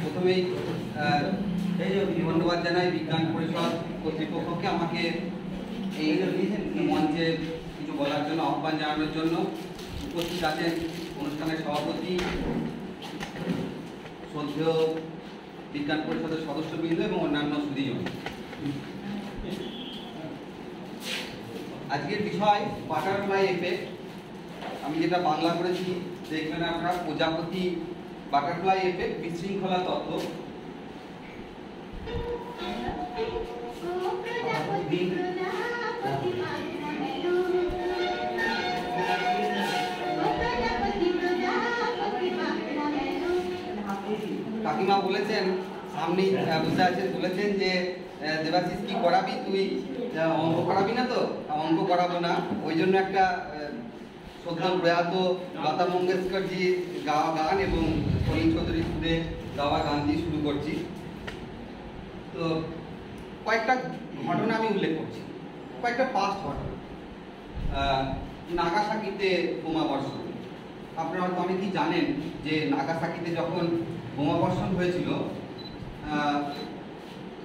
প্রথমেই ধন্যবাদ জানাই বিজ্ঞান পরিষদ কর্তৃপক্ষকে আমাকে এই মঞ্চে কিছু বলার জন্য, আহ্বান জানানোর জন্য। উপস্থিত আছেন অনুষ্ঠানের সভাপতি, শ্রদ্ধেয় বিজ্ঞান পরিষদের সদস্যবৃন্দ এবং অন্যান্য সুধীজন। আজকের বিষয় বাটারফ্লাই এফেক্ট। আমি যেটা বাংলা করেছি দেখবেন আপনারা, প্রজাপতি বাটারফ্লাই এফেক্ট, বিশৃঙ্খলা তত্ত্ব। কাকিমা বলেছেন, সামনে বসে আছেন, বলেছেন যে দেবাশিস কি করাবি তুই, অঙ্ক করাবি না? তো অঙ্ক করাবো না, ওই জন্য একটা শ্রদ্ধা প্রয়াত লতা মঙ্গেশকর জি গাওয়া গান এবং সলিল চৌধুরী সুরে গাওয়া গান দিয়ে শুরু করছি। তো কয়েকটা ঘটনা আমি উল্লেখ করছি, কয়েকটা পাস্ট ঘটনা। নাগাসাকিতে বোমাবর্ষণ, আপনারা হয়তো অনেকেই জানেন যে নাগাসাকিতে যখন বোমাবর্ষণ হয়েছিল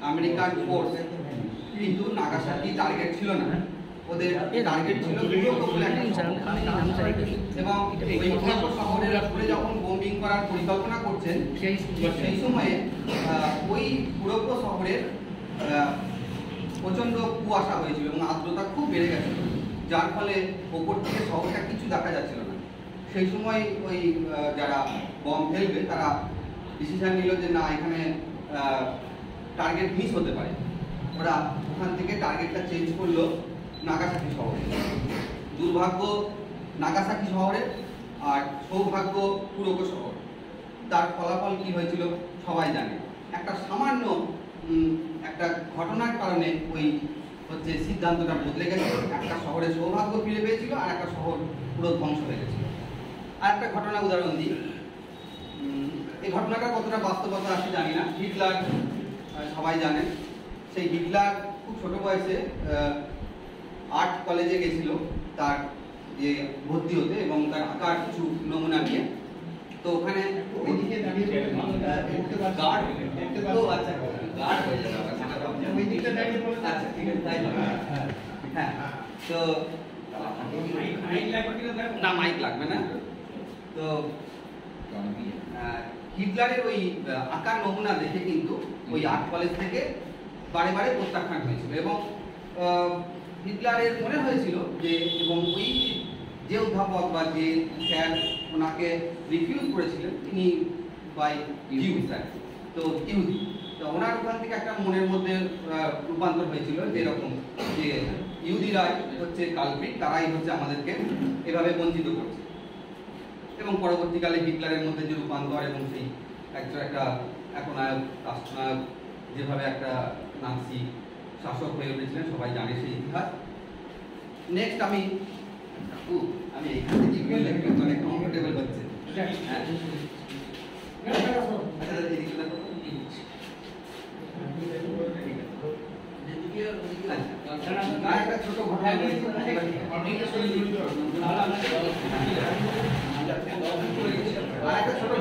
আমেরিকান ফোর্স, কিন্তু নাগাসাকি টার্গেট ছিল না, ওদের টার্গেট ছিল এবং ওই শহরের উপরে যখন বোম্বিং করার পরিকল্পনা করছেন সেই সময়ে ওই পুরোপুরো শহরের প্রচণ্ড কুয়াশা হয়েছিল এবং আর্দ্রতা খুব বেড়ে গেছিল, যার ফলে ওপর থেকে শহরটা কিছু দেখা যাচ্ছিল না। সেই সময় ওই যারা বম ফেলবে তারা ডিসিশন নিল যে না, এখানে টার্গেট মিস হতে পারে। ওরা ওখান থেকে টার্গেটটা চেঞ্জ করলো নাগাসাকি শহরে। দুর্ভাগ্য নাগাসাকি শহরে, আর সৌভাগ্য কুরোকো শহর। তার ফলাফল কি হয়েছিল সবাই জানে। একটা সামান্য একটা ঘটনার কারণে ওই হচ্ছে সিদ্ধান্তটা বদলে গেছে। একটা শহরে সৌভাগ্য ফিরে পেয়েছিল, আর একটা শহর পুরো ধ্বংস হয়ে গেছিল। আর একটা ঘটনা উদাহরণ দিই, এই ঘটনাটা কতটা বাস্তবতা আছে জানি না। হিটলার সবাই জানেন, সেই হিটলার খুব ছোট বয়সে আর্ট কলেজে গেছিল তার যে ভর্তি হতে এবং তার আঁকার কিছু নমুনা নিয়ে। তো ওখানে হ্যাঁ, তো না মাইক লাগবে না। তো হিটলারের ওই আঁকার নমুনা দেখে কিন্তু ওই আর্ট কলেজ থেকে বারে বারে প্রত্যাখ্যান হয়েছিল এবং হিটলারের মনে হয়েছিল যে, এবং ওই যে অধ্যাপক বা যে স্যার ওনাকে রিফিউজ করেছিলেন, তিনি বাই জিউ স্যার, তো ইহুদি। তো ওনার ওখান থেকে একটা মনের মধ্যে রূপান্তর হয়েছিল যে এরকম যে ইহুদিরাই হচ্ছে কালপ্রিট, তারাই হচ্ছে আমাদেরকে এভাবে বঞ্চিত করছে। এবং পরবর্তীকালে হিটলারের মধ্যে যে রূপান্তর এবং সেই একটা একনায়ক রাষ্ট্রনায়ক যেভাবে একটা নাৎসি শাসক হয়ে উঠেছিলেন সবাই জানে সেই ইতিহাস। নেক্সট আমি এইখান থেকে অনেক কমফোর্টেবল হচ্ছে। একটা ছোট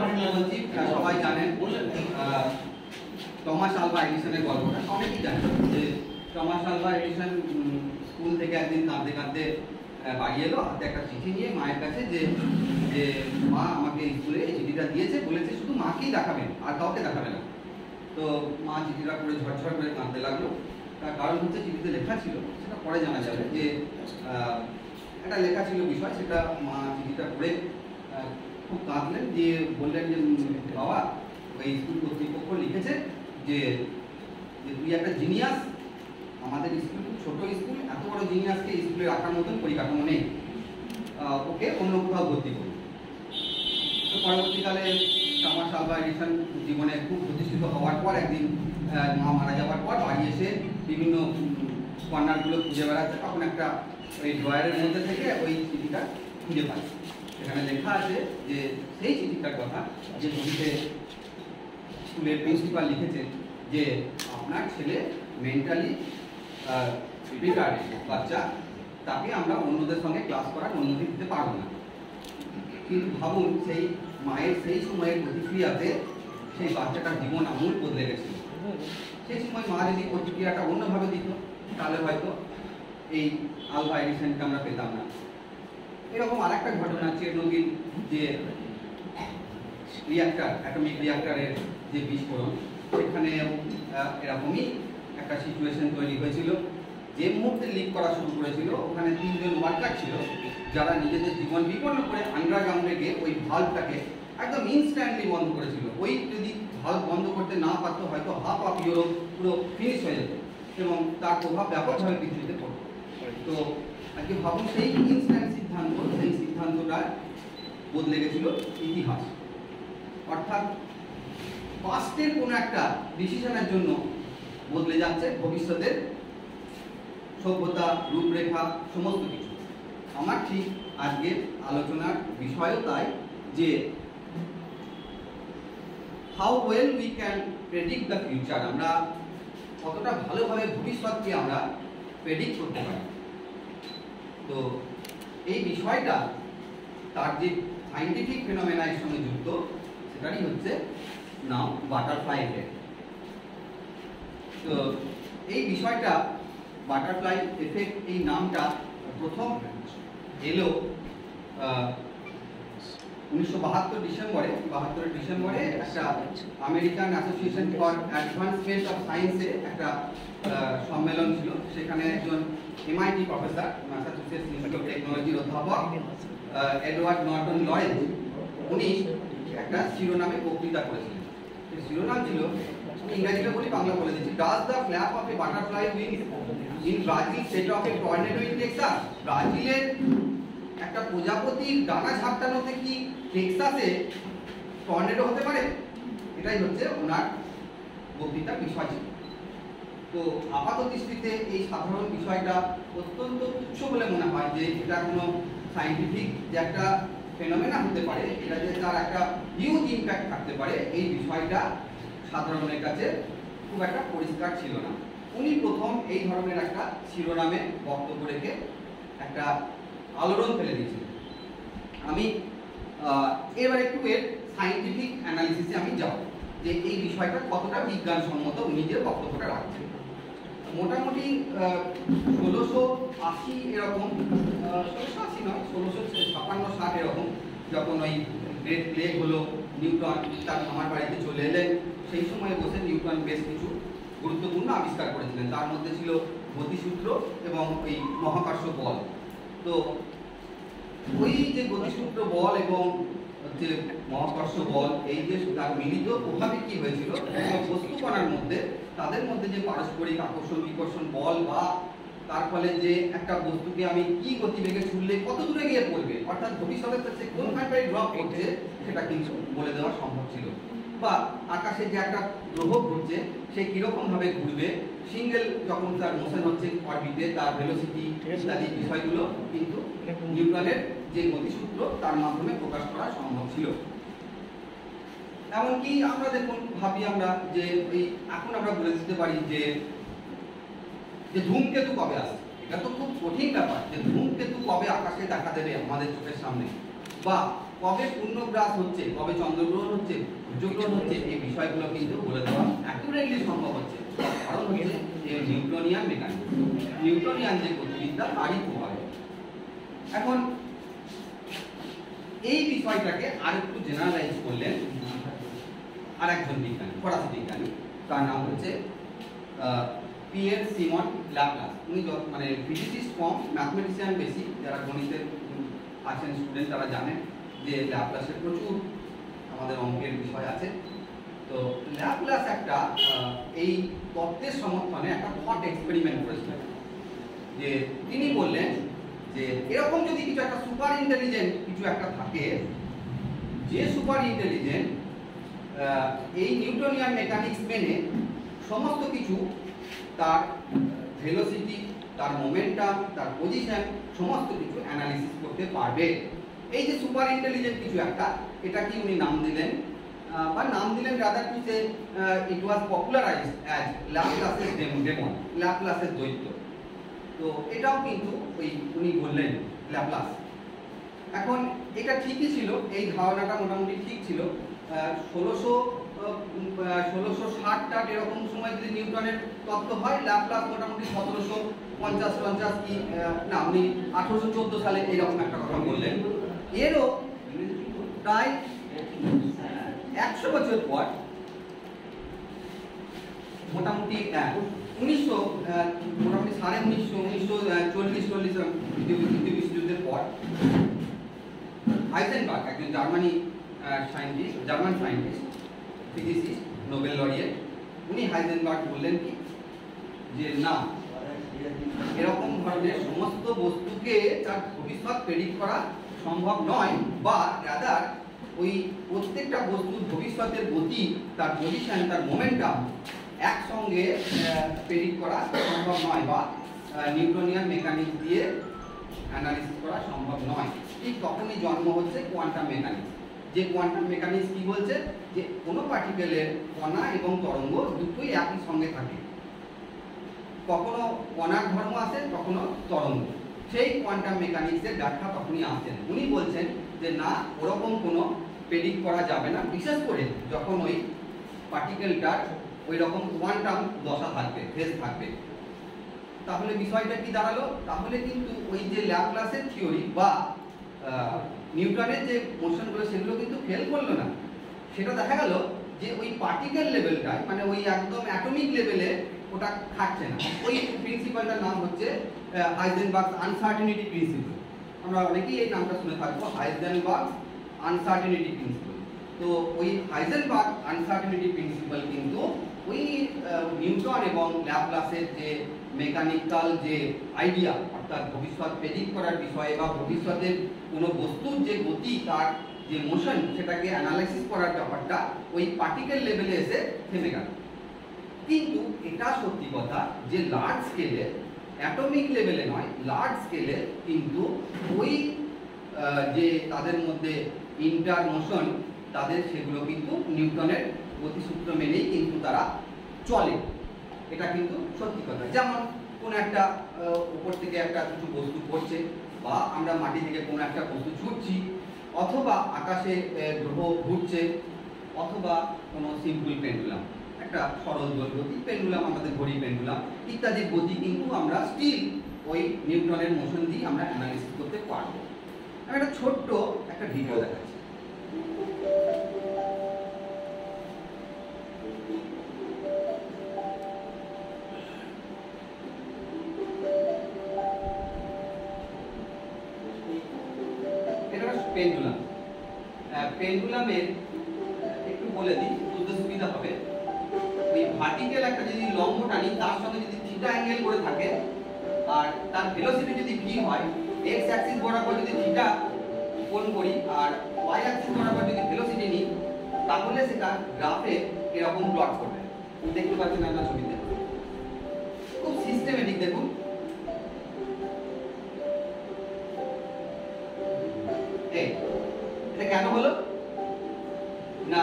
ঘটনা বলছি, সবাই জানেন টমাস আলভা এডিসনের গল্পটা অনেকেই জানেন। যে টমাস আলভা এডিসন স্কুল থেকে একদিন কাঁদতে কাঁদতে বাড়ি এলো, হাতে একটা চিঠি নিয়ে মায়ের কাছে, যে মা আমাকে স্কুলে এই চিঠিটা দিয়েছে, বলেছে শুধু মাকেই দেখাবেন আর কাউকে দেখাবে না। তো মা চিঠিটা করে ঝরঝর করে কাঁদতে লাগলো। তার কারণ হচ্ছে চিঠিতে লেখা ছিল, সেটা পরে জানা যাবে, যে একটা লেখা ছিল বিষয়, সেটা মা চিঠিটা পড়ে খুব কাঁদলেন, দিয়ে বললেন যে বাবা, ওই স্কুল কর্তৃপক্ষ লিখেছে যে তুই একটা জিনিয়াস, আমাদের স্কুল খুব ছোট স্কুল, এত বড় জিনিয়াসকে স্কুলে রাখার মতন পরিকাঠামো নেই, ওকে অন্য কোথাও ভর্তি করুন। তো পরবর্তীকালে টমাস আলভা এডিসন জীবনে খুব প্রতিষ্ঠিত হওয়ার পর একদিন মা মারা যাওয়ার পর বাড়ি এসে বিভিন্ন কর্নারগুলো খুঁজে বেড়াচ্ছে, তখন একটা ওই ড্রয়ারের মধ্যে থেকে ওই চিঠিটা খুঁজে পায়। সেখানে লেখা আছে যে সেই চিঠিটার কথা, যে চিঠিতে স্কুলের প্রিন্সিপাল লিখেছে যে আপনার ছেলে মেন্টালি রিটার্ড বাচ্চা, তাকে আমরা অন্যদের সঙ্গে ক্লাস করার অনুমতি দিতে পারবো না। কিন্তু ভাবুন, সেই মায়ের সেই সময়ের প্রতিক্রিয়াতে সেই বাচ্চাটার জীবন আমূল বদলে গেছিল। সেই সময় মা যদি প্রতিক্রিয়াটা অন্যভাবে দিত তাহলে হয়তো এই আলফা এডিশনকে আমরা পেতাম না। এরকম আর একটা ঘটনা চেরনোবিল যে রিঅ্যাক্টর, অ্যাটমিক রিঅ্যাক্টরের যে বিস্ফোরণ, সেখানে এরকমই একটা সিচুয়েশন তৈরি হয়েছিল। যে মুহূর্তে লিক করা শুরু করেছিল ওখানে 3 জন ওয়ার্কার ছিল যারা নিজেদের জীবন বিপন্ন করে আন্ডারগ্রাউন্ডে গিয়ে ওই ভাল্বটাকে একদম ইনস্ট্যান্টলি বন্ধ করেছিল। ওই যদি ভাল্ব বন্ধ করতে না পারতো হয়তো হাফ অফ ইউরোপ পুরো ফিনিশ হয়ে যেত এবং তার প্রভাব ব্যাপকভাবে পৃথিবীতে পড়ত। তো আজকে ভাবুন সেই ইনস্ট্যান্ট সিদ্ধান্ত, সেই সিদ্ধান্তটা বদলে গেছিল ইতিহাস। অর্থাৎ পাস্টের কোনো একটা ডিসিশনের জন্য বদলে যাচ্ছে ভবিষ্যতের সভ্যতা, রূপরেখা, সমস্ত কিছু। আমার ঠিক আজকের আলোচনার বিষয়ও তাই যে how well we can predict the future, আমরা কতটা ভালোভাবে ভবিষ্যৎকে আমরা প্রেডিক্ট করতে পারি। তো এই বিষয়টা তার যে সাইন্টিফিক ফেনোমেনা এর সঙ্গে যুক্ত, সেটারই হচ্ছে নাম বাটারফ্লাই এফেক্ট। তো এই বিষয়টা বাটারফ্লাই এফেক্ট, এই নামটা প্রথম এলো 1972 ডিসেম্বরে একটা American association for advancement of সায়েন্সে একটা সম্মেলন ছিল। সেখানে একজন MIT professor, Massachusetts institute of টেকনোলজির অধ্যাপক এডওয়ার্ড নর্টন লরেন্স, উনি একটা শিরোনামে বক্তৃতা করেছিলেন। সেই শিরোনাম ছিল, ইংরেজিতে বলি বাংলা বলে দিচ্ছি, does the flap of A butterfly wing in Brazil set of A tornado in Texas? ব্রাজিলের একটা প্রজাপতির ডানা ঝাপটানোতে কি টেক্সাসে টর্নেডো হতে পারে? এটাই হচ্ছে ওনার বক্তৃতার বিষয় ছিল। তো আপাত দৃষ্টিতে এই সাধারণ বিষয়টা অত্যন্ত তুচ্ছ বলে মনে হয় যে এটা কোনো সাইন্টিফিক যে একটা ফেনোমেনা হতে পারে, এটা যে তার একটা হিউজ ইম্প্যাক্ট থাকতে পারে, এই বিষয়টা সাধারণের কাছে খুব একটা পরিষ্কার ছিল না। উনি প্রথম এই ধরনের একটা শিরোনামে বক্তব্য রেখে একটা আলোড়ন ফেলে দিয়েছিলেন। আমি এবার একটু এর সাইন্টিফিক অ্যানালিসিসে আমি যাব যে এই বিষয়টা কতটা বিজ্ঞানসম্মত উনি যে বক্তব্যটা রাখছেন। মোটামুটি 1680 এরকম, 1680 নয়, 1656-60 এরকম, যখন ওই গ্রেট প্লেগ হলো, নিউটন তার মামার বাড়িতে চলে এলেন। সেই সময় বসে নিউটন বেশ কিছু গুরুত্বপূর্ণ আবিষ্কার করেছিলেন। তার মধ্যে ছিল গতিসূত্র এবং ওই মহাকর্ষ বল। তো ওই যে গতিসূত্র বল এবং হচ্ছে মহাকর্ষ বল, এই যে তার মিলিত প্রভাবে কি হয়েছিল, বস্তু কণার মধ্যে তাদের মধ্যে যে পারস্পরিক আকর্ষণ বিকর্ষণ বল, বা তার ফলে যে একটা বস্তুকে আমি কি গতিবেগে ছুড়লে কত দূরে গিয়ে পড়বে, অর্থাৎ ভবিষ্যতে সে কোনখানটায় ড্রপ করছে সেটা কিন্তু বলে দেওয়া সম্ভব ছিল। বা আকাশে যে একটা গ্রহ ঘুরছে সে কিরকম ভাবে ঘুরবে, সিঙ্গেল যখন তার মোশন হচ্ছে অরবিটে, তার ভেলোসিটি ইত্যাদি বিষয়গুলো কিন্তু নিউটনের যে গতিসূত্র তার মাধ্যমে প্রকাশ করা সম্ভব ছিল। এমনকি আমরা দেখুন ভাবি আমরা যে এই এখন আমরা বলে দিতে পারি যে ধূমকেতু কবে আসে। এটা তো খুব কঠিন ব্যাপার যে ধূমকেতু কবে আকাশে দেখা দেবে আমাদের চোখের সামনে, বা কবে পূর্ণগ্রাস হচ্ছে, কবে চন্দ্রগ্রহণ হচ্ছে, সূর্যগ্রহণ হচ্ছে, এই বিষয়গুলো কিন্তু বলে দেওয়া অ্যাকুরেটলি সম্ভব হচ্ছে। কারণ হচ্ছে নিউটনিয়ান মেকানিক্স, নিউটনিয়ান যে গতিবিদ্যা তারই প্রভাবে। এখন এই বিষয়টাকে আর একটু জেনারেলাইজ করলেন আর একজন বিজ্ঞানী, ফরাসি বিজ্ঞানী, তার নাম হচ্ছে পিয়ের সিমন ল্যাপ্লাস। উনি মানে ফিজিসিস্ট কম, ম্যাথমেটিশিয়ান বেশি। যারা গণিতের আছেন স্টুডেন্ট তারা জানেন যে ল্যাপ্লাসের প্রচুর আমাদের অঙ্কের বিষয় আছে। তো ল্যাপ্লাস একটা এই তত্ত্বের সমর্থনে একটা থট এক্সপেরিমেন্ট করেছিলেন। যে তিনি বললেন যে এরকম যদি কিছু একটা সুপার ইন্টেলিজেন্ট কিছু একটা থাকে, যে সুপার ইন্টেলিজেন্ট এই নিউটনিয়ান মেকানিক্স মেনে সমস্ত কিছু, তার ভেলোসিটি, তার মোমেন্টাম, তার পজিশন, সমস্ত কিছু অ্যানালিসিস করতে পারবে। এই যে সুপার ইন্টেলিজেন্ট কিছু একটা, এটা কি উনি নাম দিলেন, বা নাম দিলেন rather to say it was popularized as ল্যাপ্লাসের ডেমন, ল্যাপ্লাসের দৈত্য। তো এটাও কিন্তু ওই উনি বললেন ল্যাপ্লাস। এখন এটা ঠিকই ছিল, এই ধারণাটা মোটামুটি ঠিক ছিল। 1600 1660 এরকম সময় যদি নিউটনের তত্ত্ব হয়, ল্যাপ্লাস মোটামুটি 1750 কি না উনি 1814 সালে এইরকম একটা কথা বললেন। এরও প্রায় 100 বছর পর মোটামুটি 1940 দ্বিতীয় বিশ্বযুদ্ধের পর হাইজেনবার্গ, একজন German scientist, physicist, Nobel laureate, উনি হাইজেনবার্গ বললেন কি যে না, এরকম ধরনের সমস্ত বস্তুকে তার ভবিষ্যৎ প্রেডিক্ট করা সম্ভব নয়, বা রাদার ওই প্রত্যেকটা বস্তুর ভবিষ্যতের গতি, তার পজিশন, তার মোমেন্টাম একসঙ্গে প্রেডিক্ট করা সম্ভব নয়, বা নিউটনিয়ান মেকানিক্স দিয়ে অ্যানালিসিস করা সম্ভব নয়। ঠিক তখনই জন্ম হচ্ছে কোয়ান্টাম মেকানিক্স। যে কোয়ান্টাম মেকানিক্স কি বলছে, যে কোনো পার্টিকেলের কণা এবং তরঙ্গ দুটোই একই সঙ্গে থাকে, কখনো কণার ধর্ম আসে, কখনো তরঙ্গ। সেই কোয়ান্টাম মেকানিক্সের ব্যাখ্যা তখনই আসেন। উনি বলছেন যে না, ওরকম কোনো প্রেডিক্ট করা যাবে না, বিশেষ করে যখন ওই পার্টিকেলটার ওই রকম কোয়ান্টাম দশা থাকবে, ফেজ থাকবে। তাহলে বিষয়টা কি দাঁড়ালো? তাহলে কিন্তু ওই যে ল্যাপ্লাসের থিওরি বা নিউটনের যে মোশনগুলো সেগুলো কিন্তু ফেল করলো না। সেটা দেখা গেল যে ওই পার্টিকেল লেভেলটায়, মানে ওই একদম অ্যাটমিক লেভেলে ওটা খাটছে না। ওই প্রিন্সিপালটার নাম হচ্ছে হাইজেনবার্গ আনসার্টেনিটি প্রিন্সিপাল। আমরা অনেকেই এই নামটা শুনে থাকবো, হাইজেনবার্গ আনসার্টেনিটি প্রিন্সিপাল। তো ওই হাইজেনবার্গ আনসার্টেনিটি প্রিন্সিপাল কিন্তু ওই নিউটন এবং ল্যাপ্লাসের যে মেকানিক্যাল যে আইডিয়া, অর্থাৎ ভবিষ্যৎ প্রেডিক্ট করার বিষয়ে বা ভবিষ্যতের কোনো বস্তুর যে গতি, তার যে মোশন, সেটাকে অ্যানালাইসিস করার ব্যাপারটা ওই পার্টিকেল লেভেলে এসে থেমে গেল। কিন্তু এটা সত্যি কথা যে লার্জ স্কেলে, অ্যাটমিক লেভেলে নয়, লার্জ স্কেলে কিন্তু ওই যে তাদের মধ্যে ইন্টার মোশন, তাদের সেগুলো কিন্তু নিউটনের গতিসূত্র মেনেই কিন্তু তারা চলে। এটা কিন্তু সত্যি কথা। যেমন কোনো একটা উপর থেকে একটা কিছু বস্তু পড়ছে, বা আমরা মাটি থেকে কোনো একটা বস্তু ছুটছি, অথবা আকাশে গ্রহ ঘুরছে, অথবা কোনো সিম্পল পেন্ডুলাম, একটা সরল গতি পেন্ডুলাম, আমাদের ঘড়ি পেন্ডুলাম ইত্যাদি গতি কিন্তু আমরা স্টিল ওই নিউটনের মোশন দিয়ে আমরা অ্যানালিসিস করতে পারবো। আমি একটা ছোট্ট একটা ভিডিও দেখাচ্ছি। পেন্ডুলাম, পেন্ডুলামের একটু বলে দিই, বুঝতে সুবিধা হবে। ওই ভার্টিক্যাল একটা যদি লম্ব টানি, তার সঙ্গে যদি থিটা অ্যাঙ্গেল করে থাকে, আর তার ভেলোসিটি যদি ভি হয়, এক্স অ্যাক্সিস বরাবর যদি থিটা কোণ করি আর ওয়াই অ্যাক্সিস বরাবর যদি ভেলোসিটি নিই, তাহলে সেটা গ্রাফে এরকম প্লট করবে। দেখতে পাচ্ছেন আপনার ছবিতে, খুব সিস্টেমেটিক। দেখুন এটা কেন হলো না,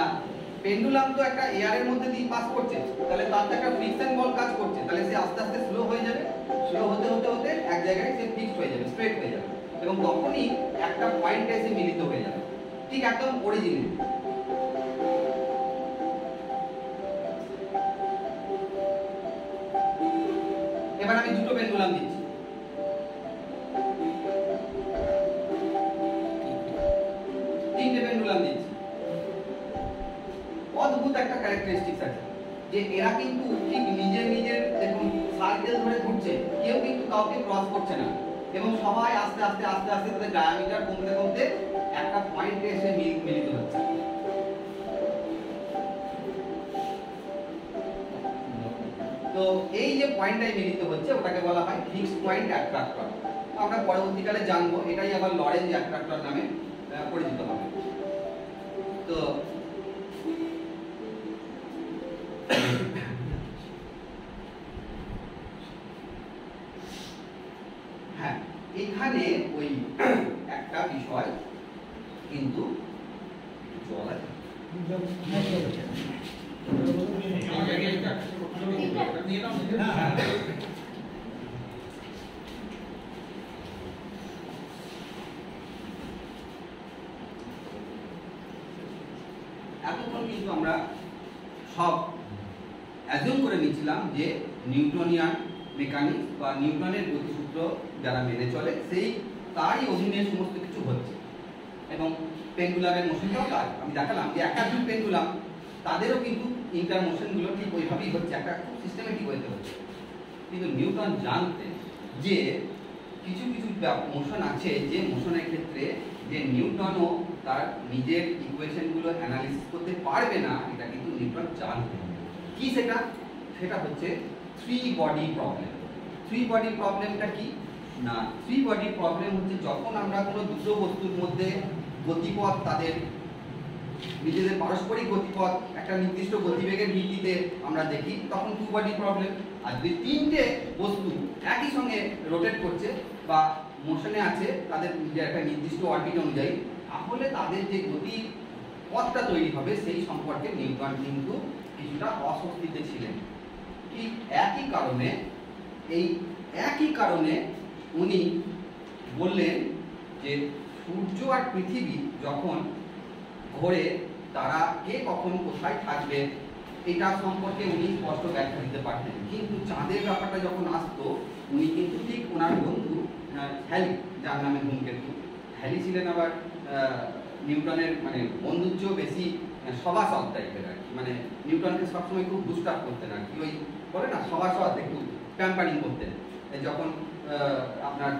পেন্ডুলাম তো একটা এয়ারের মধ্যে দিয়ে পাস করছে, তাহলে তার তো একটা ফ্রিকশন বল কাজ করছে, তাহলে সে আস্তে আস্তে স্লো হয়ে যাবে, স্লো হতে হতে হতে এক জায়গায় সে ফিক্সড হয়ে যাবে, স্ট্রেট হয়ে যাবে, এবং তখনই একটা পয়েন্টে এসে মিলিত হয়ে যাবে, ঠিক একদম অরিজিনাল। এবার আমি দুটো পেন্ডুলাম দিচ্ছি, তিনটে পেন্ডুলাম দিচ্ছি। অদ্ভুত একটা ক্যারেক্টারিস্টিক্স আছে যে এরা কিন্তু ঠিক নিজের দেখুন সার্কেল ধরে ঘুরছে, কেউ কিন্তু কাউকে ক্রস করছে না, এবং সবাই আস্তে আস্তে আস্তে আস্তে তাদের ডায়ামিটার কমতে কমতে একটা পয়েন্টে এসে মিলিত হচ্ছে। তো এই যে পয়েন্টটাই মিলিত হচ্ছে, ওটাকে বলা হয় ফিক্সড পয়েন্ট অ্যাট্রাক্টর। আমরা পরবর্তীকালে জানবো, এটাই আবার লরেঞ্জ অ্যাট্রাক্টর নামে পরিচিত হবে। তো হ্যাঁ, এখানে ওই একটা বিষয় কিন্তু জল আছে, এতক্ষণ কিন্তু আমরা সব অ্যাজিউম করে নিচ্ছিলাম যে নিউটনিয়ান মেকানিক্স বা নিউটনের গতিসূত্র যারা মেনে চলে সেই তারই অধীনে সমস্ত কিছু হচ্ছে। এবং পেন্ডুলামের মোশনটাও তাই আমি দেখালাম যে একাধিক পেন্ডুলাম তাদেরও কিন্তু ইন্টার মোশনগুলো ঠিক ওইভাবেই হচ্ছে, একটা খুব সিস্টেমেটিক ওয়েতে হচ্ছে। কিন্তু নিউটন জানতেন যে কিছু কিছু মোশন আছে যে মোশনের ক্ষেত্রে যে নিউটনও তার নিজের ইকুয়েশনগুলো অ্যানালিসিস করতে পারবে না, এটা কিন্তু নিউটন জানতেন। কি সেটা? সেটা হচ্ছে three body problem. Three body প্রবলেমটা কি না, থ্রি বডি প্রবলেম হচ্ছে যখন আমরা কোনো দুটো বস্তুর মধ্যে গতিপথ তাদের নিজেদের পারস্পরিক গতিপথ একটা নির্দিষ্ট গতিবেগের ভিত্তিতে আমরা দেখি, তখন টু বডি প্রবলেম। আর যদি তিনটে বস্তু একই সঙ্গে রোটেট করছে বা মোশনে আছে তাদের একটা নির্দিষ্ট অরবিট অনুযায়ী, তাহলে তাদের যে গতি পথটা তৈরি হবে সেই সম্পর্কে নিউটন কিন্তু কিছুটা অস্বস্তিতে ছিলেন। ঠিক একই কারণে উনি বললেন যে সূর্য আর পৃথিবী যখন ঘোরে তারা কে কখন কোথায় থাকবে এটা সম্পর্কে উনি স্পষ্ট ব্যাখ্যা দিতে পারতেন, কিন্তু চাঁদের ব্যাপারটা যখন আসতো উনি কিন্তু ঠিক ওনার বন্ধু হ্যালি, যার নামে ধূমকেতু, হ্যালি ছিলেন আবার নিউটনের মানে বন্ধুর চেয়েও বেশি সভাসদ টাইপের আর কি, মানে নিউটনকে সবসময় খুব বুস্ট আপ করতেন আর কি, ওই বলে না সভাসদ, একটু প্যাম্পারিং করতেন। যখন আপনার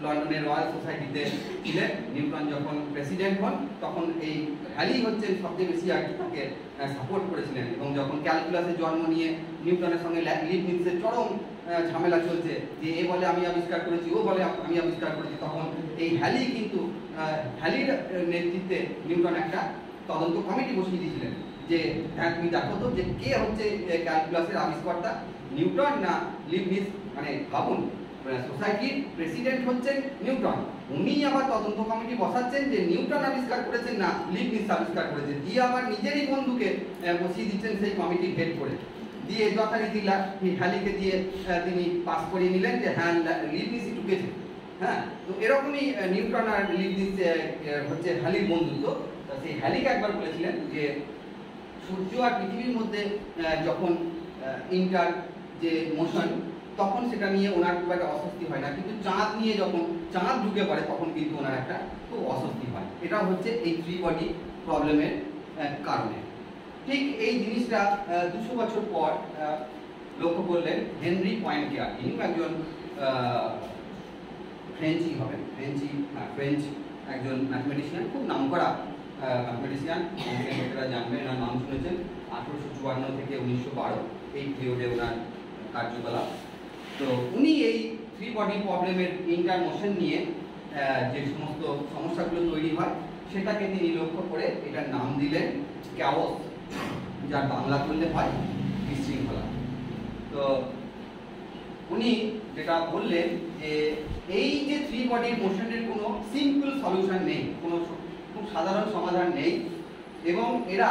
লন্ডনের রয়্যাল সোসাইটিতে ছিলেন, নিউটন যখন প্রেসিডেন্ট হন তখন এই হ্যালি হচ্ছে সবচেয়ে বেশি আর কি তাকে সাপোর্ট করেছিলেন। এবং যখন ক্যালকুলাসের জন্ম নিয়ে নিউটনের সঙ্গে লিবনিৎজের চরম ঝামেলা চলছে যে এ বলে আমি আবিষ্কার করেছি, ও বলে আমি আবিষ্কার করেছি, তখন এই হ্যালি কিন্তু হ্যালির নেতৃত্বে নিউটন একটা তদন্ত কমিটি বসিয়ে দিয়েছিলেন যে হ্যাঁ তুমি দেখো তো যে কে হচ্ছে ক্যালকুলাসের আবিষ্কর্তা, নিউটন না লিবনিৎজ। মানে ভাবুন, সোসাইটির প্রেসিডেন্ট হচ্ছেন নিউটন, উনি আবার তদন্ত কমিটি বসাচ্ছেন যে নিউটন আবিষ্কার করেছেন না লিবনিৎজ আবিষ্কার করেছেন, দিয়ে আবার নিজেরই বন্ধুকে বসিয়ে দিচ্ছেন সেই কমিটি হেড করে, দিয়ে যথারীতি হ্যালিকে দিয়ে তিনি পাস করিয়ে নিলেন যে হ্যাঁ লিবনিৎজই ঢুকেছে। হ্যাঁ, তো এরকমই নিউটন আর লিবনিৎজ হচ্ছে হ্যালির বন্ধুত্ব। সেই হ্যালিকে একবার বলেছিলেন যে সূর্য আর পৃথিবীর মধ্যে যখন ইন্টার যে মোশন, তখন সেটা নিয়ে ওনার খুব একটা অস্বস্তি হয় না, কিন্তু চাঁদ নিয়ে যখন চাঁদ ঢুকে পড়ে তখন কিন্তু ওনার একটা খুব অস্বস্তি হয়। এটা হচ্ছে এই থ্রি বডি প্রবলেমের কারণে। ঠিক এই জিনিসটা 200 বছর পর লক্ষ্য করলেন হেনরি পয়েন্টিয়ার। ইনিও একজন ফ্রেঞ্চ একজন ম্যাথমেটিশিয়ান, খুব নামকরা ম্যাথমেটিশিয়ান, লোকেরা জানবেন, এনার নাম শুনেছেন। 1854 থেকে 1912 এই পিরিয়ডে ওনার কার্যকলাপ। তো উনি এই থ্রি বডি প্রবলেমের ইন্টার মোশন নিয়ে যে সমস্ত সমস্যাগুলো তৈরি হয় সেটাকে তিনি লক্ষ্য করে এটার নাম দিলেন ক্যাওস, যার বাংলা করলে হয় বিশৃঙ্খলা। তো উনি যেটা বললেন যে এই যে থ্রি বডি মোশনের কোনো সিম্পল সলিউশন নেই, কোনো খুব সাধারণ সমাধান নেই, এবং এরা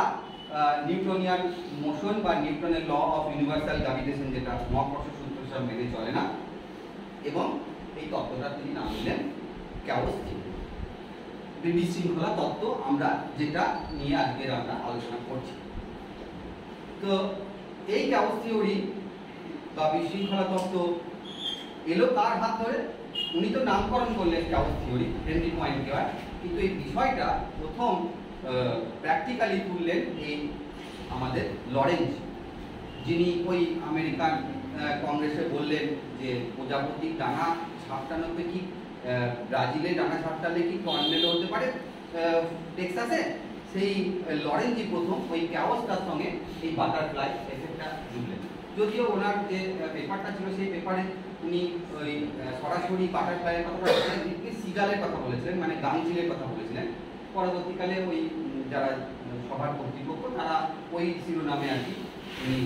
নিউটনিয়ান মোশন বা নিউটনের ল অফ ইউনিভার্সাল গ্র্যাভিটেশন যেটা মহাকর্ষ সূত্র সব মেনে চলে না, এবং এই তত্ত্বটা তিনি নাম দিলেন ক্যাওস থিওরি, বিশৃঙ্খলা তত্ত্ব, আমরা যেটা নিয়ে আজকে আমরা আলোচনা করছি। তো এই ক্যাওস থিওরি বা বিশৃঙ্খলা তত্ত্ব এলো তার হাত ধরে, উনি তো নামকরণ করলেন ক্যাওস থিওরি, হেনরি পয়েন্টিয়ার, কিন্তু এই বিষয়টা প্রথম প্র্যাকটিক্যালি তুললেন এই আমাদের লরেঞ্জ, যিনি ওই আমেরিকান কংগ্রেসে বললেন যে প্রজাপতির ডানা ঝাপটানোতে কি ব্রাজিলে ডানা ঝাপটালে কি টর্নেডো হতে পারে টেক্সাসে, সেই লরেঞ্জই প্রথম ওই ক্যাওসটার সঙ্গে এই বাটারফ্লাই এফেক্টটা জুড়লেন। যদিও ওনার যে পেপারটা ছিল সেই পেপারে উনি ওই সরাসরি বাটারফ্লাইয়ের কথা বলেছিলেন, সিগালের কথা বলেছিলেন, মানে গাংচিলের কথা বলেছিলেন। পরবর্তীকালে ওই যারা সভার কর্তৃপক্ষ তারা ওই শিরোনামে আর কি উনি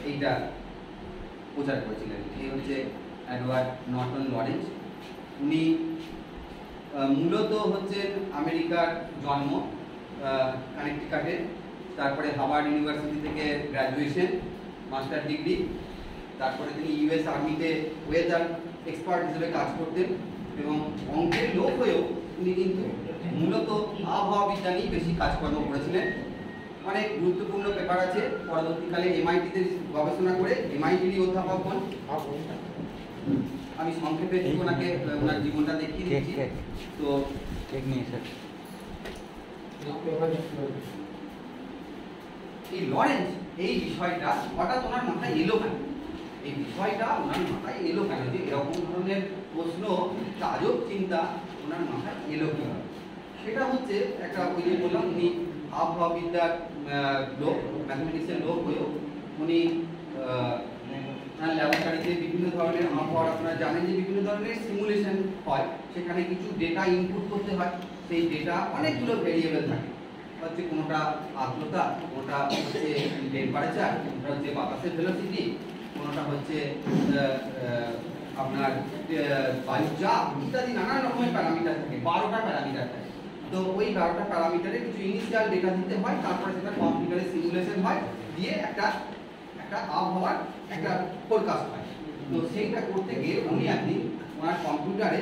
এইটা প্রচার করেছিলেন। এই হচ্ছে এডওয়ার্ড নর্টন লরেঞ্জ। উনি মূলত হচ্ছেন আমেরিকার জন্ম, কানেকটিকাটে, তারপরে হার্ভার্ড ইউনিভার্সিটি থেকে গ্র্যাজুয়েশন, মাস্টার ডিগ্রি, তারপরে তিনি ইউএস আর্মিতে ওয়েদার এক্সপার্ট হিসেবে কাজ করতেন, এবং অঙ্কের লোক হয়েও তিনি কিন্তু মূলত আবহাওয়া বিজ্ঞানী বেশি কাজকর্ম করেছিলেন। অনেক গুরুত্বপূর্ণ পেপার আছে। পরবর্তীকালে MIT-তে গবেষণা করে MIT-র অধ্যাপক হন। আমি সংক্ষেপে ওনাকে ওনার জীবনটা দেখিয়ে দিচ্ছি। তো এই লরেন্স এই বিষয়টা হঠাৎ ওনার মাথায় এলো কেন, এই বিষয়টা ওনার মাথায় এলো কেন, যে এরকম ধরনের প্রশ্ন, তাজব চিন্তা ওনার মাথায় এলো কেন, সেটা হচ্ছে একটা ওই যে বললাম উনি আবহাওয়াবিদ্যার লোক, ম্যাথমেটিক্সের লোক হয়েও উনি ল্যাবরেটরিতে বিভিন্ন ধরনের আবহাওয়ার, আপনারা জানেন যে বিভিন্ন ধরনের সিমুলেশন হয়, সেখানে কিছু ডেটা ইনপুট করতে হয়। সেই ডেটা অনেকগুলো ভেরিয়েবল থাকে, হচ্ছে কোনোটা আর্দ্রতা, কোনোটা হচ্ছে টেম্পারেচার, কোনোটা হচ্ছে বাতাসের ভেলোসিটি, কোনোটা হচ্ছে আপনার বায়ুর চাপ ইত্যাদি নানান রকমের প্যারামিটার থাকে, 12টা প্যারামিটার থাকে। তো ওই 12টা প্যারামিটারে কিছু ইনিশিয়াল ডেটা দিতে হয়, তারপরে সেটা কম্পিউটারে সিমুলেশন হয়, দিয়ে একটা আবহাওয়ার একটা ফোরকাস্ট হয়। তো সেইটা করতে গিয়ে উনি একদিন ওনার কম্পিউটারে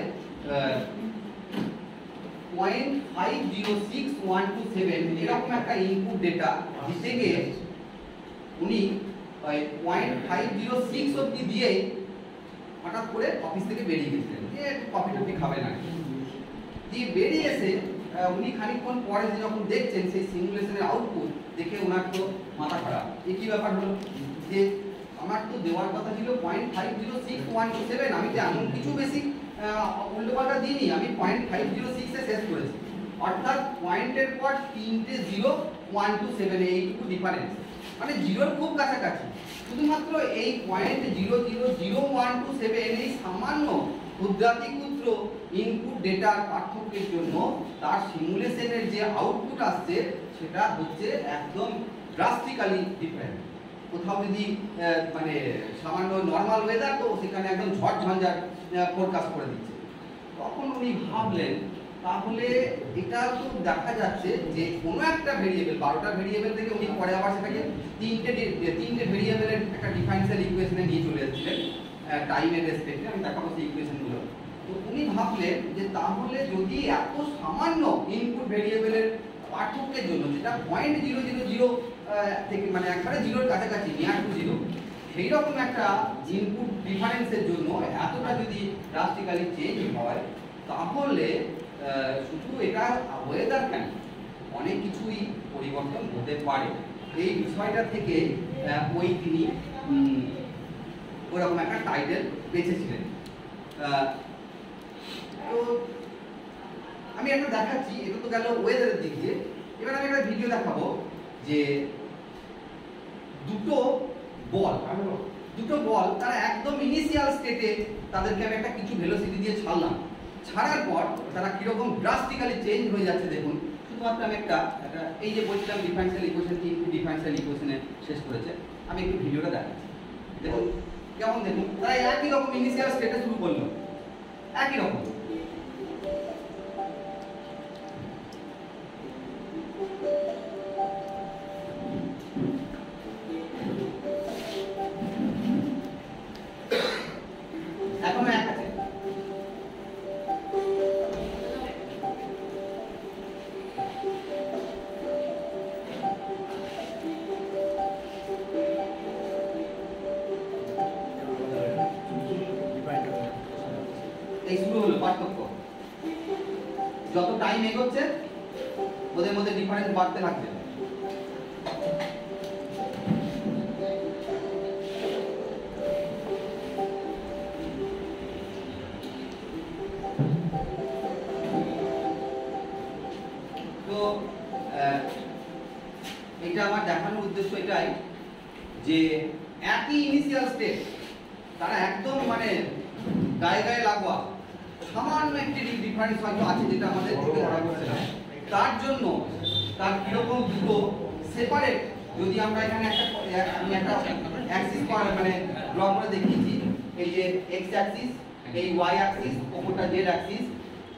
0.506127 এরকম একটা ইনপুট ডেটা দিতে গিয়ে উনি 0.506 অবধি দিয়ে হঠাৎ করে অফিস থেকে বেরিয়ে গেছিলেন, যে কফি টফি খাবে না, দিয়ে বেরিয়ে এসে উনি খানিকক্ষণ পরে যখন দেখছেন সেই সিমুলেশনের আউটপুট দেখে ওনার তো মাথা খারাপ। এই কি ব্যাপার হলো, যে আমার তো দেওয়ার কথা ছিল 0.506127, আমি তো এমন কিছু বেশি উল্টোপাল্টা দিইনি, আমি 0.506 এ শেষ করেছি, অর্থাৎ পয়েন্টের পর 3টে 0 1 2 7 এইটুকু ডিফারেন্স, মানে জিরোর খুব কাছাকাছি। শুধুমাত্র এই 0.000127 এই সামান্য ক্ষুদ্রাতি ক্ষুদ্র ইনপুট ডেটার পার্থক্যের জন্য তার সিমুলেশনের যে আউটপুট আসছে সেটা হচ্ছে একদম ড্রাস্টিক্যালি ডিফারেন্ট। কোথাও যদি মানে সামান্য নর্মাল ওয়েদার, তো সেখানে একদম ঝড় ঝঞ্ঝার ফোরকাস্ট করে দিচ্ছে। তখন উনি ভাবলেন, তাহলে এটা তো দেখা যাচ্ছে যে কোনো একটা ভেরিয়েবল, 12টা ভেরিয়েবল থেকে উনি পরে আবার সেটাকে তিনটে ভেরিয়েবলের একটা ডিফারেন্সিয়াল ইকুয়েশনে নিয়ে চলে এসেছিলেন টাইমের রেসপেক্টে। আমি দেখাবো সেই ইকুয়েশনগুলো। তো উনি ভাবলেন যে তাহলে যদি এত সামান্য ইনপুট ভেরিয়েবলের পার্থক্যের জন্য, যেটা 0.000 থেকে মানে একবারে জিরোর কাছাকাছি, নিয়ার টু জিরো, সেই রকম একটা ইনপুট ডিফারেন্সের জন্য এতটা যদি ড্রাস্টিক্যালি চেঞ্জ হয়, তাহলে শুধু এটা ওয়েদার কেন, অনেক কিছুই পরিবর্তন হতে পারে। এই বিষয়টা থেকে ওই তিনি ওরকম একটা টাইটেল বেছেছিলেন। তো আমি একটা দেখাচ্ছি, এটা তো গেল ওয়েদারের দিক দিয়ে। এবার আমি একটা ভিডিও দেখাবো যে দুটো বল তারা একদম ইনিশিয়াল স্টেটে তাদেরকে আমি একটা কিছু ভেলোসিটি দিয়ে ছাড়ার পর তারা কিরকম ড্রাস্টিক্যালি চেঞ্জ হয়ে যাচ্ছে দেখুন। শুধুমাত্র আমি একটা এই যে বলছিলাম ডিফারেন্সিয়াল ইকুয়েশন, ডিফারেন্সিয়াল ইকুয়েশনে শেষ করেছে, আমি একটু ভিডিওটা দেখাচ্ছি। দেখুন কেমন, দেখুন তারা একই রকম ইনিশিয়াল স্টেটে শুরু করলো, একই রকম। এখনো এক আছে। এই শুরু হলো পার্থক্য। যত টাইম এগোচ্ছে ওদের মধ্যে ডিফারেন্স বাড়তে থাকছে। তো এটা আমার দেখানোর উদ্দেশ্য এটাই যে একই ইনিশিয়াল স্টেট, তারা একদম মানে গায়ে গায়ে লাগোয়া, সামান্য একটি ডিফারেন্স হয়তো আছে যেটা আমাদের চোখে ধরা পড়ছে না। তার জন্য তার কিরকম দুটো সেপারেট, যদি আমরা এখানে আমি একটা অ্যাক্সিস মানে ড্র করে দেখিয়েছি, এই যে এক্স অ্যাক্সিস, এই ওয়াই অ্যাক্সিস, ওপরটা জেড অ্যাক্সিস।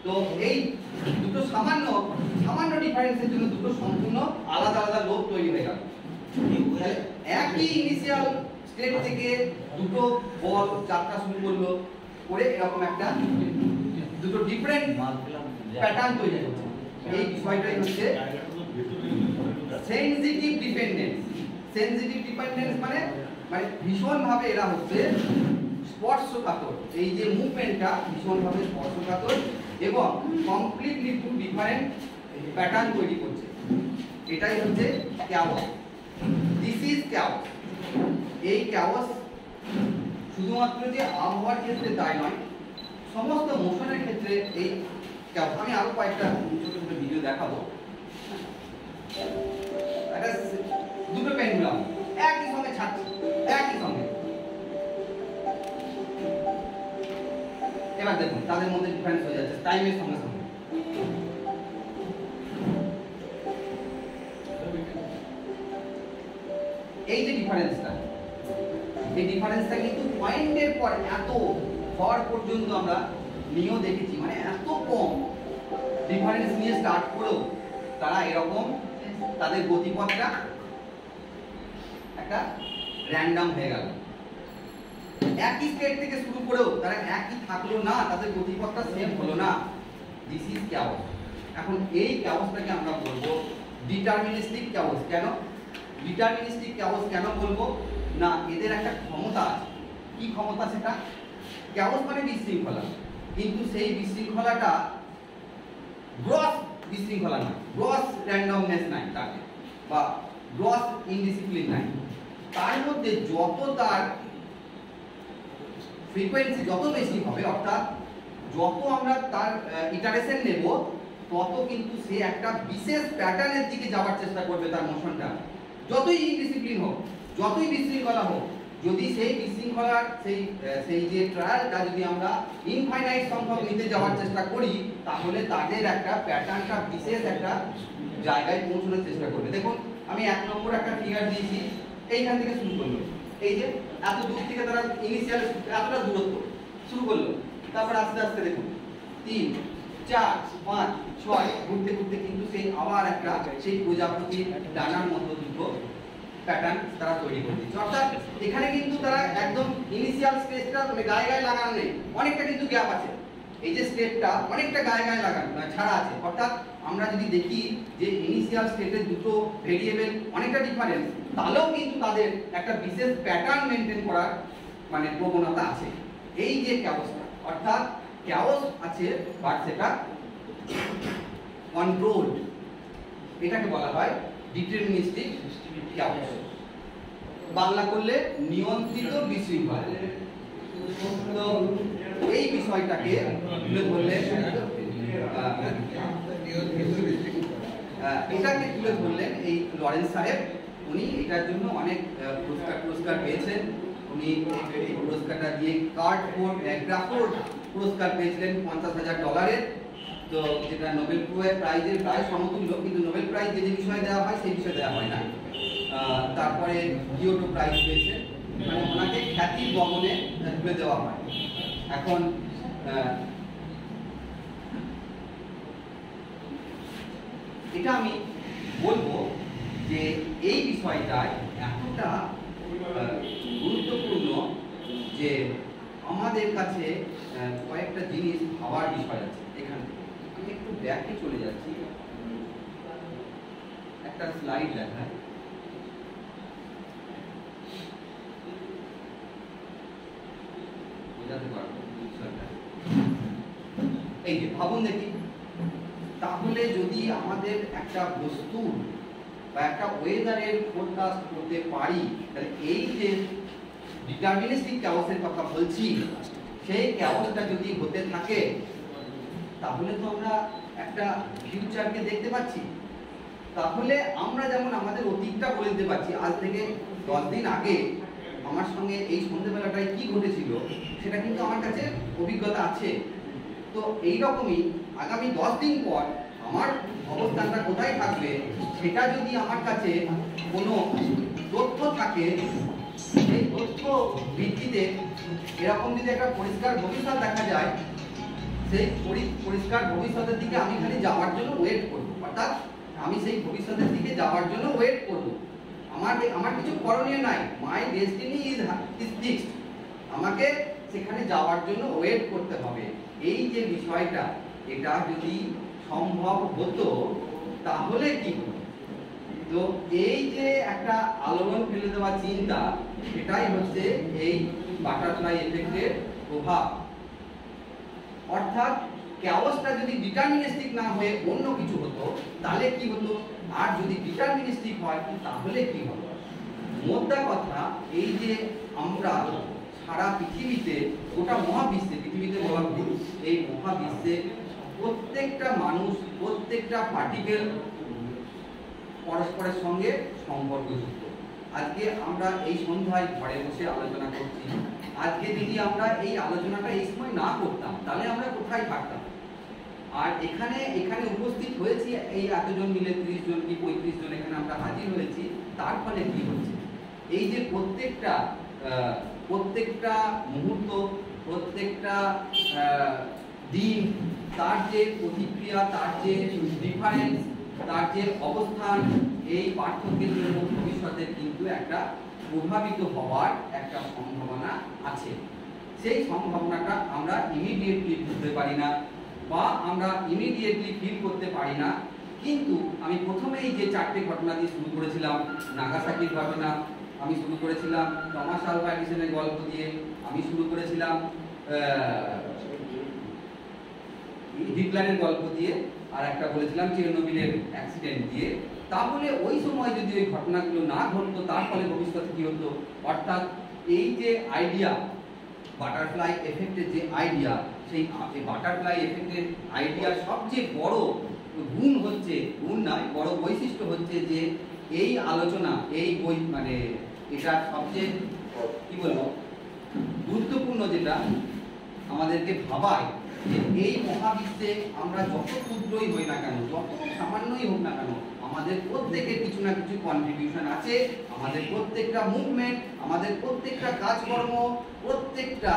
তো এই দুটো সামান্য ডিফারেন্সের জন্য দুটো সম্পূর্ণ আলাদা আলাদা লোক তৈরি হয়ে গেল। একই ইনিশিয়াল স্টেট থেকে দুটো বল যাত্রা শুরু করলো, করে এরকম একটা দুটো ডিফারেন্ট প্যাটার্ন তৈরি হচ্ছে। এই বিষয়টাই হচ্ছে সেনসিটিভ ডিপেন্ডেন্স। সেনসিটিভ ডিপেন্ডেন্স মানে মানে ভীষণভাবে এরা হচ্ছে স্পর্শকাতর, এই যে মুভমেন্টটা ভীষণভাবে স্পর্শকাতর এবং কমপ্লিটলি টু ডিফারেন্ট প্যাটার্ন তৈরি করছে। এটাই হচ্ছে ক্যাওস। This is chaos. এই ক্যাওস শুধুমাত্র যে আবহাওয়ার ক্ষেত্রে তাই নয়, সমস্ত মোশনের ক্ষেত্রে এই ক্যাওস। আমি আরো কয়েকটা ছোট ছোট ভিডিও দেখাবো। একটা দুটো পেন্ডুলাম একই সঙ্গে ছাড়ছে, একই সঙ্গে। এবার দেখুন তাদের মধ্যে ডিফারেন্স হয়ে যাচ্ছে টাইমের সঙ্গে সঙ্গে। এই যে ডিফারেন্সটা, এই ডিফারেন্সটা কিন্তু পয়েন্টের পর এত হওয়ার পর্যন্ত আমরা নিয়েও দেখেছি, মানে এত কম ডিফারেন্স নিয়ে স্টার্ট করেও তারা এরকম তাদের গতিপথটা একটা র্যান্ডম হয়ে গেল। একই স্টেট থেকে শুরু করেও তারা একই থাকলো না, তাদের গতিপথটা সেম হলো না। This is chaos. এখন এই ক্যাওসটাকে আমরা বলবো ডিটারমিনিস্টিক ক্যাওস। কেন ডিটারমিনিস্টিক ক্যাওস কেন বলবো না? এদের একটা ক্ষমতা আছে। কি ক্ষমতা সেটা? ক্যাওস মানে বিশৃঙ্খলা, কিন্তু সেই বিশৃঙ্খলাটা গ্রস বিশৃঙ্খলা নয়, গ্রস র্যান্ডমনেস নাই তাকে, বা গ্রস ইনডিসিপ্লিন নাই। তার মধ্যে যত তার ফ্রিকোয়েন্সি যত বেশি হবে, অর্থাৎ যত আমরা তার ইটারেশন নেব, তত কিন্তু সে একটা বিশেষ প্যাটার্নের দিকে যাওয়ার চেষ্টা করবে। তার মোশনটা যতই ইনডিসিপ্লিন হোক, যতই বিশৃঙ্খলা হোক, যদি সেই বিশৃঙ্খলার সেই যে ট্রায়ালটা যদি আমরা ইনফাইনাইট সংখ্যক নিতে যাওয়ার চেষ্টা করি, তাহলে তাদের একটা প্যাটার্নটা বিশেষ একটা জায়গায় পৌঁছানোর চেষ্টা করবে। দেখুন আমি 1 নম্বর একটা ফিগার দিয়েছি, এইখান থেকে শুরু করলো। এই যে এত দূর থেকে তারা ইনিশিয়াল এতটা দূরত্ব শুরু করলো, তারপর আস্তে আস্তে দেখুন 3, 4, 5, 6 ঘুরতে ঘুরতে কিন্তু সেই আবার একটা সেই প্রজাপতির ডানার মতো দুটো প্যাটার্ন তারা তৈরি করে দিচ্ছে। অর্থাৎ এখানে কিন্তু তারা একদম ইনিশিয়াল স্টেজটা গায়ে গায়ে লাগানো নেই, অনেকটা কিন্তু গ্যাপ আছে। এই যে স্টেটটা অনেকটা গায়ে গায়ে লাগানো ছাড়া আছে। অর্থাৎ আমরা যদি দেখি যে ইনিশিয়াল স্টেটের দুটো ভেরিয়েবল অনেকটা ডিফারেন্স, তাহলেও কিন্তু তাদের একটা বিশেষ প্যাটার্ন মেনটেন করার মানে প্রবণতা আছে। এই যে ক্যাওসটা, অর্থাৎ ক্যাওস আছে বাট সেটা কন্ট্রোলড, এটাকে বলা হয় ডিটারমিনিস্টিক ক্যাওস। বাংলা করলে নিয়ন্ত্রিত বিশৃঙ্খলা। তো এই বিষয়টাকে তুলে ধরলেন, এটাকে তুলে ধরলেন এই লরেন্স সাহেব। উনি এটার জন্য অনেক পুরস্কার পেয়েছেন। উনি এই পুরস্কারটা দিয়ে গ্রাফোর্ড পুরস্কার পেয়েছিলেন $50,000। তো যেটা নোবেল প্রাইজের প্রায় সমতুল্য, কিন্তু নোবেল প্রাইজ যে বিষয়ে দেওয়া হয় সেই বিষয়ে দেওয়া হয় না। তারপরে কিয়োটো প্রাইজ পেয়েছেন, মানে ওনাকে খ্যাতির বহনে তুলে দেওয়া হয়। এখন এটা আমি বলবো যে এই বিষয়টাই এতটা গুরুত্বপূর্ণ যে আমাদের কাছে কয়েকটা জিনিস ভাবার বিষয় আছে। এখান থেকে আমি একটু ব্যাকে চলে যাচ্ছি, একটা স্লাইড দেখায়। বোঝাতে পারবো বিষয়টা। এই যে ভাবুন দেখি, তাহলে যদি আমাদের একটা বস্তু বা একটা ওয়েদারের ফোরকাস্ট করতে পারি, তাহলে এই যে ডিটারমিনিস্টিক ক্যাওসের কথা বলছি, সেই ক্যাওসটা যদি হতে থাকে, তাহলে তো আমরা একটা ফিউচারকে দেখতে পাচ্ছি। তাহলে আমরা যেমন আমাদের অতীতটা বলে দিতে পারছি, আজ থেকে 10 দিন আগে আমার সঙ্গে এই সন্ধ্যেবেলাটায় কি ঘটেছিল সেটা কিন্তু আমার কাছে অভিজ্ঞতা আছে। তো এইরকমই আগামী 10 দিন পর আমার অবস্থানটা কোথায় থাকবে, সেটা যদি আমার কাছে কোনো তথ্য থাকে, সেই তথ্য ভিত্তিতে এরকম যদি একটা পরিষ্কার ভবিষ্যৎ দেখা যায়, সেই পরিষ্কার ভবিষ্যতের দিকে আমি খালি যাওয়ার জন্য ওয়েট করব। অর্থাৎ আমি সেই ভবিষ্যতের দিকে যাওয়ার জন্য ওয়েট করব। আমার কিছু করণীয় নাই, মাই ডেস্টিনি ইজ ফিক্সড। আমাকে সেখানে যাওয়ার জন্য ওয়েট করতে হবে। এই যে বিষয়টা, এটা যদি সম্ভব হতো তাহলে কি হতো। তো এই যে একটা আলোড়ন ফেলে দেওয়া চিন্তা, এটাই হচ্ছে এই বাটারফ্লাই এফেক্টের প্রভাব। অর্থাৎ ক্যাওসটা যদি ডিটারমিনিস্টিক না হয়ে অন্য কিছু হতো তাহলে কি হতো, আর যদি ডিটারমিনিস্টিক হয় তাহলে কি হতো। মোদ্দা কথা, এই যে আমরা সারা পৃথিবীতে, গোটা মহাবিশ্বে, পৃথিবীতে বলা ভুল, এই মহাবিশ্বে প্রত্যেকটা মানুষ, প্রত্যেকটা পার্টিকেল পরস্পরের সঙ্গে সম্পর্কযুক্ত। আজকে আমরা এই সন্ধ্যায় ঘরে বসে আলোচনা করছি। আজকে যদি আমরা এই আলোচনাটা এই সময় না করতাম তাহলে আমরা কোথায় থাকতাম। আর এখানে উপস্থিত হয়েছি এই এতজন মিলে, 30 জন কি 35 জন এখানে আমরা হাজির হয়েছি। তার ফলে কি হচ্ছে, এই যে প্রত্যেকটা মুহূর্ত, প্রত্যেকটা দিন, তার যে প্রতিক্রিয়া, তার যে ডিফারেন্স, তার যে অবস্থান, এই পার্থক্যের জন্য ভবিষ্যতে কিন্তু একটা প্রভাবিত হওয়ার একটা সম্ভাবনা আছে। সেই সম্ভাবনাটা আমরা ইমিডিয়েটলি বুঝতে পারি না বা আমরা ইমিডিয়েটলি ফিল করতে পারি না। কিন্তু আমি প্রথমেই যে 4টে ঘটনা দিয়ে শুরু করেছিলাম, নাগাসাকির ঘটনা, আমি শুরু করেছিলাম টমাস আলভা এডিসনের গল্প দিয়ে, আমি শুরু করেছিলাম হিটলারের গল্প দিয়ে, আর একটা বলেছিলাম চেরনোবিলের অ্যাক্সিডেন্ট দিয়ে। তাহলে ওই সময় যদি ওই ঘটনাগুলো না ঘটতো তার ফলে ভবিষ্যতে কি হতো। অর্থাৎ এই যে আইডিয়া, বাটারফ্লাই এফেক্টের যে আইডিয়া, সেই বাটারফ্লাই এফেক্টের আইডিয়ার সবচেয়ে বড় গুণ হচ্ছে, গুণ নয় বড় বৈশিষ্ট্য হচ্ছে যে এই আলোচনা, এই বই মানে এটা সবচেয়ে কি বলবো গুরুত্বপূর্ণ, যেটা আমাদেরকে ভাবায় যে এই মহাবিশ্বে আমরা যত ক্ষুদ্রই হই না কেন, যত সামান্যই হোক না কেন, আমাদের প্রত্যেকের কিছু না কিছু কন্ট্রিবিউশন আছে। আমাদের প্রত্যেকটা মুভমেন্ট, আমাদের প্রত্যেকটা কাজকর্ম, প্রত্যেকটা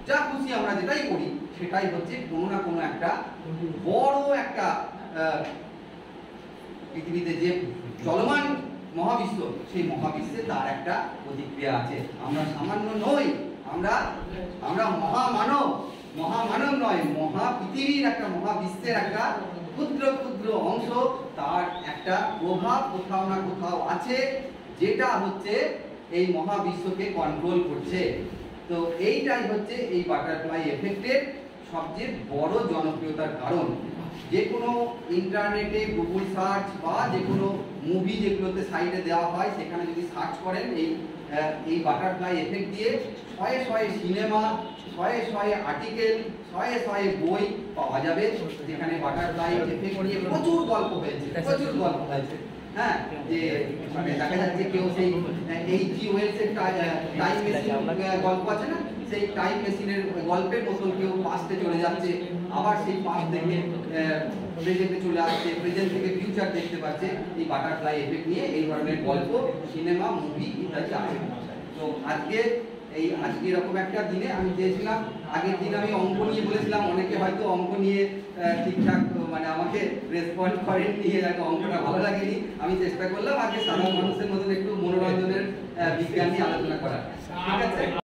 যা খুশি আমরা যেটাই করি সেটাই হচ্ছে কোনো না কোনো একটা বড় একটা পৃথিবীতে যে চলমান মহাবিশ্ব, সেই মহাবিশ্বে তার একটা প্রতিক্রিয়া আছে। আমরা সামান্য নই, আমরা মহামানব নয়, পৃথিবীর একটা, মহাবিশ্বের একটা ক্ষুদ্র ক্ষুদ্র অংশ। তার একটা প্রভাব কোথাও না কোথাও আছে, যেটা হচ্ছে এই মহাবিশ্বকে কন্ট্রোল করছে। তো এইটাই হচ্ছে এই বাটারফ্লাই এফেক্টের সবচেয়ে বড় জনপ্রিয়তার কারণ। যে কোনো ইন্টারনেটে গুগল সার্চ বা যে কোনো মুভি যেগুলোতে সাইডে দেওয়া হয়, সেখানে যদি সার্চ করেন এই বাটারফ্লাই এফেক্ট দিয়ে, শয়ে শয়ে সিনেমা, শয়ে শয়ে আর্টিকেল, শয়ে শয়ে বই পাওয়া যাবে যেখানে বাটারফ্লাই এফেক্ট নিয়ে প্রচুর গল্প হয়েছে। হ্যাঁ, যে মানে দেখা যাচ্ছে কেউ সেই H.G. ওয়েলসের টাইম মেশিন গল্প আছে না, সেই টাইম মেশিনের গল্পের মতন কেউ পাস্টে চলে যাচ্ছে, আবার সেই পাস্ট থেকে প্রেজেন্টে চলে আসছে, প্রেজেন্ট থেকে ফিউচার দেখতে পাচ্ছে। এই বাটারফ্লাই এফেক্ট নিয়ে এই ধরনের গল্প, সিনেমা, মুভি ইত্যাদি আছে। তো আজকে এরকম একটা দিনে আমি চেয়েছিলাম, আগের দিন আমি অঙ্ক নিয়ে বলেছিলাম, অনেকে হয়তো অঙ্ক নিয়ে ঠিকঠাক মানে আমাকে রেসপন্ড করেননি, অঙ্কটা ভালো লাগেনি। আমি চেষ্টা করলাম আজকে সাধারণ মানুষের মতন একটু মনোরঞ্জনের বিজ্ঞান নিয়ে আলোচনা করার। ঠিক আছে।